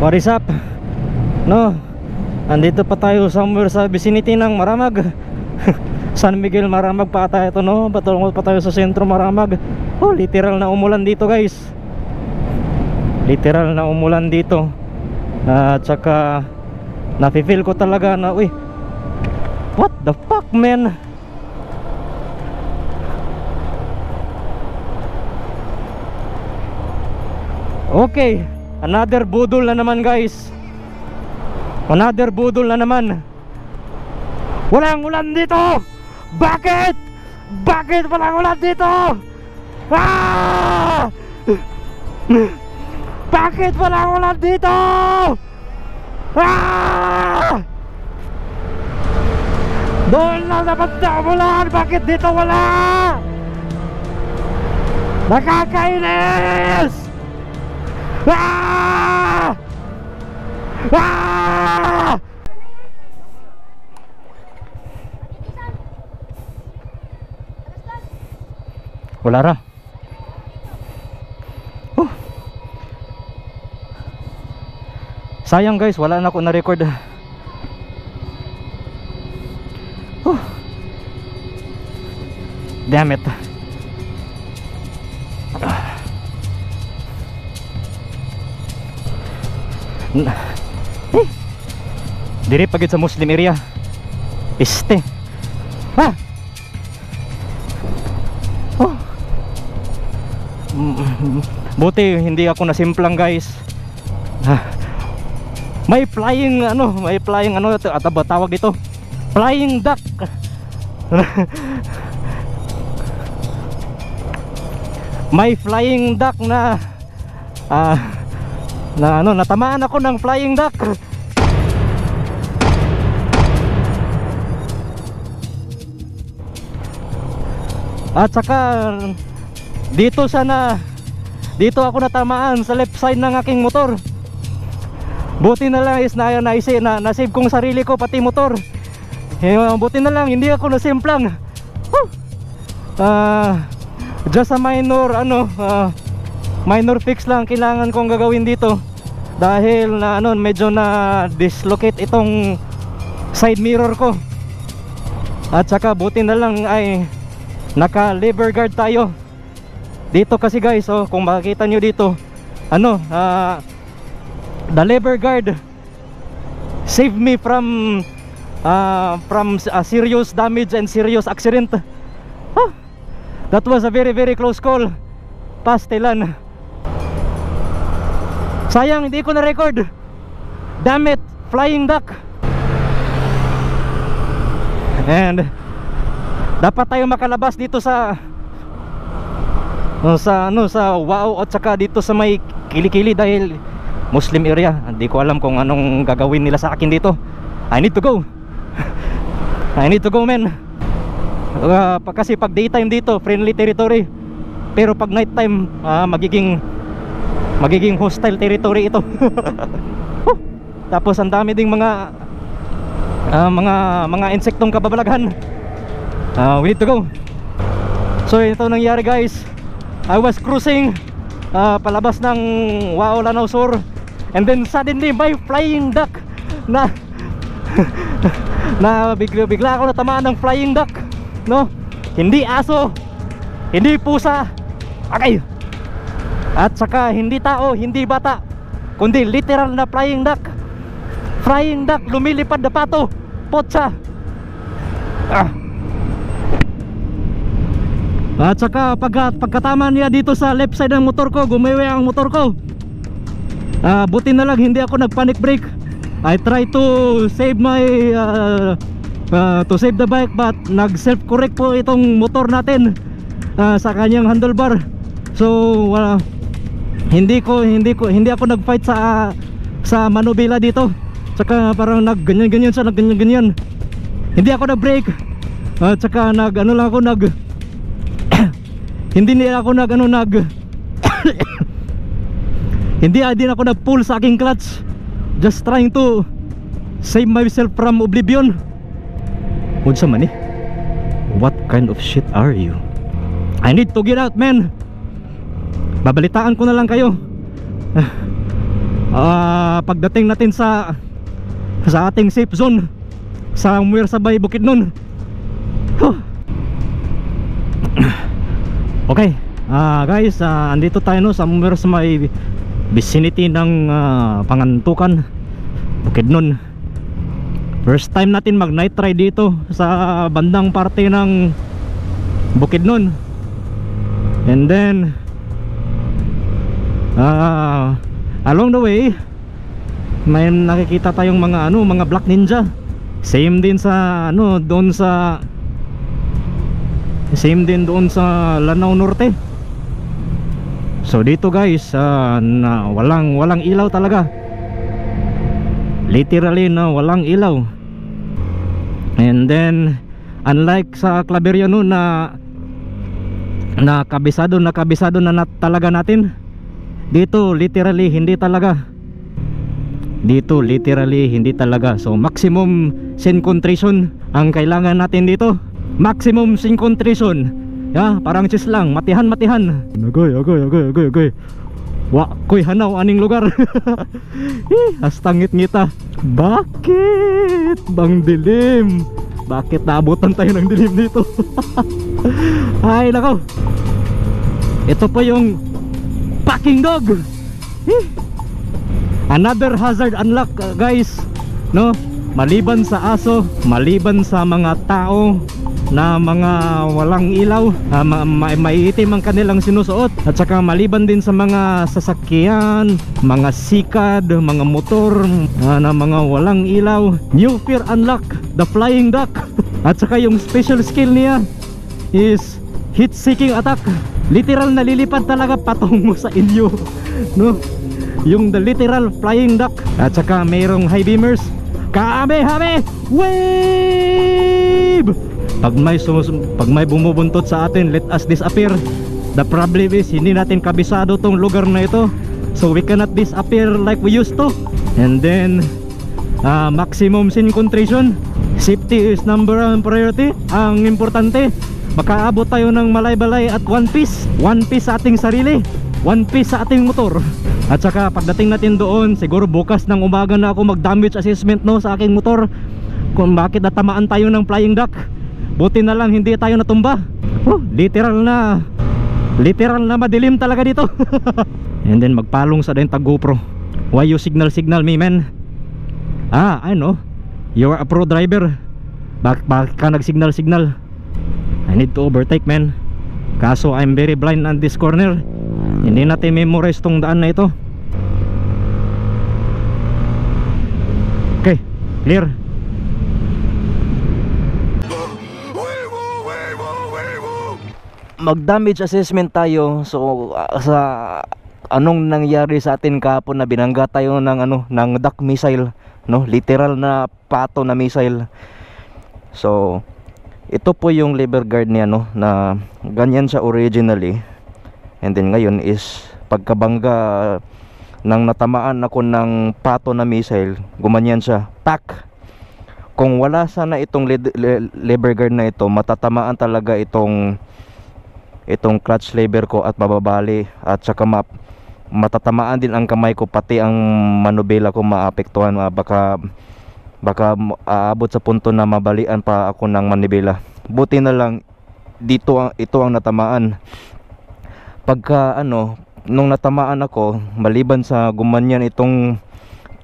What is up? No, andito pa tayo somewhere sa vicinity ng Maramag. San Miguel Maramag pa tayo ito, no? Patungo pa tayo sa sentro Maramag. Oh, literal na umulan dito, guys. Literal na umulan dito. At saka nafe-feel ko talaga na, uy, what the fuck, man? Okay, another budol na naman, guys. Another budol na naman. Walang ulan dito. Bakit? Bakit walang ulan dito? Ah! Bakit walang ulan dito? Ah! Doon lang dapat na umulan. Bakit dito wala? Nakakainis! Ah! Ah! Wala ra. Sayang, guys, wala na ako na-record. Damn it. Diri pagid sa Muslim area. Piste. Ah! Oh. Buti hindi ako nasimplang, guys. May flying tawag dito, flying duck. May flying duck na natamaan ako ng flying duck. At saka dito ako natamaan sa left side ng aking motor. Buti na lang is na-save kong sarili ko, pati motor. Buti na lang hindi ako nasimplang. Just a minor fix lang kailangan kong gagawin dito. Dahil medyo na dislocate itong side mirror ko. At saka buti na lang ay naka lever guard tayo dito kasi, guys. Kung makikita nyo dito, the lever guard saved me from serious damage and serious accident. That was a very very close call. Pastelan. Sayang hindi ko na record. Damn it, flying duck. And dapat tayo makalabas dito sa Wao at saka dito sa may Kilikili dahil Muslim area. Hindi ko alam kung anong gagawin nila sa akin dito. I need to go. I need to go, man. Kasi pag daytime dito friendly territory, pero pag night time magiging hostile territory ito. Tapos ang dami ding mga insektong kababalaghan. We need to go. So ito nangyari, guys. I was cruising palabas ng Wao, Lanao Sur, and then suddenly may flying duck na bigla ako natamaan ng flying duck, no? Hindi aso, hindi pusa, okay. At saka hindi tao, hindi bata, kundi literal na flying duck. Flying duck, lumilipad na pato, potsa. At saka pagkatama niya dito sa left side ng motor ko, gumiwi ang motor ko. Buti na lang hindi ako nag-panic brake. I try to save the bike, but nag self-correct po itong motor natin sa kanyang handlebar. So hindi ako nag-fight sa manubila dito. Saka parang nagganyan-ganyan siya, nagganyan-ganyan. Hindi ako nag-brake. At saka hindi din ako nag-pull sa aking clutch. Just trying to save myself from oblivion. Unsa man eh? What kind of shit are you? I need to get out, man. Babalitaan ko na lang kayo. pagdating natin sa ating safe zone somewhere sa Bay Bukidnon. Okay, guys, andito tayo no, somewhere sa may vicinity ng Pangantukan, Bukidnon. First time natin mag night ride dito sa bandang parte ng Bukidnon. And then along the way may nakikita tayong mga mga Black Ninja. Same din sa doon sa Lanao Norte. So dito guys, na walang ilaw talaga. Literally na walang ilaw. And then unlike sa Claveria no, na kabisado na talaga natin, dito literally hindi talaga. So maximum concentration ang kailangan natin dito. Maximum concentration. Parang chis lang, matihan. Agoy. Wa koy hanaw aning lugar. Hasta ngit-ngita. Bakit bang dilim? Bakit naabutan tayo ng dilim dito? Ay nako. Ito po yung packing dog. Another hazard unlock, guys, no? Maliban sa aso, maliban sa mga tao na mga walang ilaw, maiitim ang kanilang sinusuot, at saka maliban din sa mga sasakyan, mga sikad, mga motor na mga walang ilaw, new fear unlock, the flying duck. At saka yung special skill niya is heat seeking attack. Literal na lilipad talaga patungo sa inyo, no? Yung the literal flying duck. At saka mayroong high beamers, Kamehameha wave. Pag may bumubuntot sa atin, let us disappear. The problem is hindi natin kabisado tong lugar na ito, so we cannot disappear like we used to. And then maximum concentration. Safety is number one priority. Ang importante, makaabot tayo ng malay-balay at one piece sa ating sarili, one piece sa ating motor. At saka pagdating natin doon, siguro bukas ng umaga na ako mag-damage assessment no, sa aking motor, kung bakit natamaan tayo ng flying duck. Buti na lang hindi tayo natumba. Literal na madilim talaga dito. And then magpalong sa din tag GoPro. Why you signal me, man? I know, you're a pro driver. Bakit ka nag-signal? I need to overtake, man. Kaso I'm very blind on this corner. Hindi natin memorize tong daan na ito. Okay, clear. Mag-damage assessment tayo. So sa anong nangyari sa atin kahapon na binangga tayo ng duck missile, no? Literal na pato na missile. So ito po yung lever guard niya, no, na ganyan siya originally. And then ngayon is pagkabangga nang natamaan ako ng pato na missile, gumanyan siya, tak. Kung wala sana itong lever guard na ito, matatamaan talaga itong clutch lever ko at mababali, at saka matatamaan din ang kamay ko, pati ang manubela ko maapektuhan. Baka aabot sa punto na mabalian pa ako ng manubela. Buti na lang ito ang natamaan. Pagka nung natamaan ako, maliban sa gumanyan itong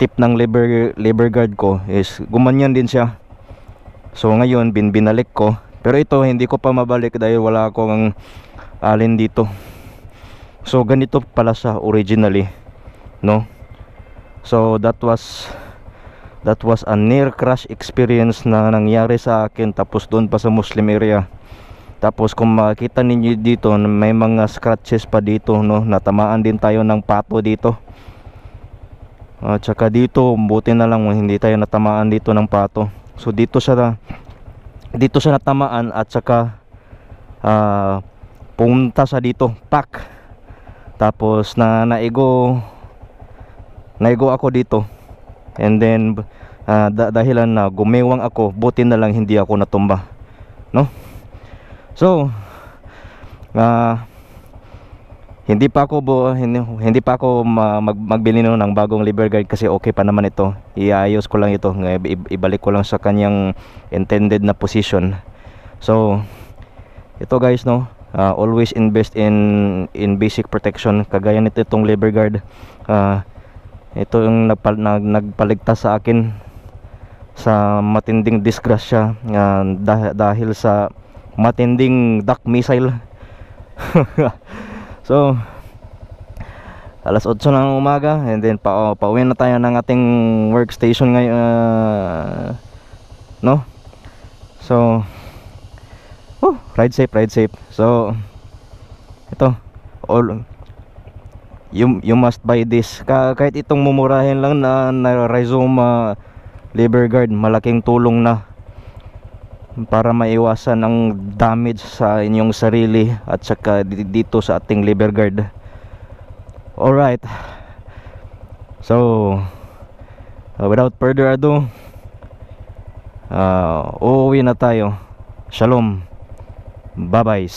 tip ng lever guard ko, is gumanyan din siya. So ngayon binalik ko, pero ito hindi ko pa mabalik dahil wala akong alin dito. So ganito pala siya originally, no? So that was a near crash experience na nangyari sa akin, tapos doon pa sa Muslim area. Tapos kung makita ninyo dito, may mga scratches pa dito, no? Natamaan din tayo ng pato dito. At saka dito, buti na lang hindi tayo natamaan dito ng pato. So dito siya natamaan, at saka pumunta sa dito, pak. Tapos naigo ako dito. And then dahilan na gumewang ako, buti na lang hindi ako natumba, no? So hindi pa ako magbili no ng bagong lever guard kasi okay pa naman ito. Iayos ko lang ito, ibalik ko lang sa kanyang intended na position. So ito guys no, always invest in basic protection. Kagaya nito, itong lever guard, ito yung nagpaligtas sa akin sa matinding disgrasya, dahil sa matinding duck missile. So alas 8 ng umaga, and then pauwi na tayo ng ating workstation ngayon, no? So ride safe. So ito, you must buy this. Kahit itong mumurahin lang na Rizoma lever guard, malaking tulong na para maiwasan ang damage sa inyong sarili at saka dito sa ating lever guard. Alright, so without further ado, uuwi na tayo. Shalom, bye bye.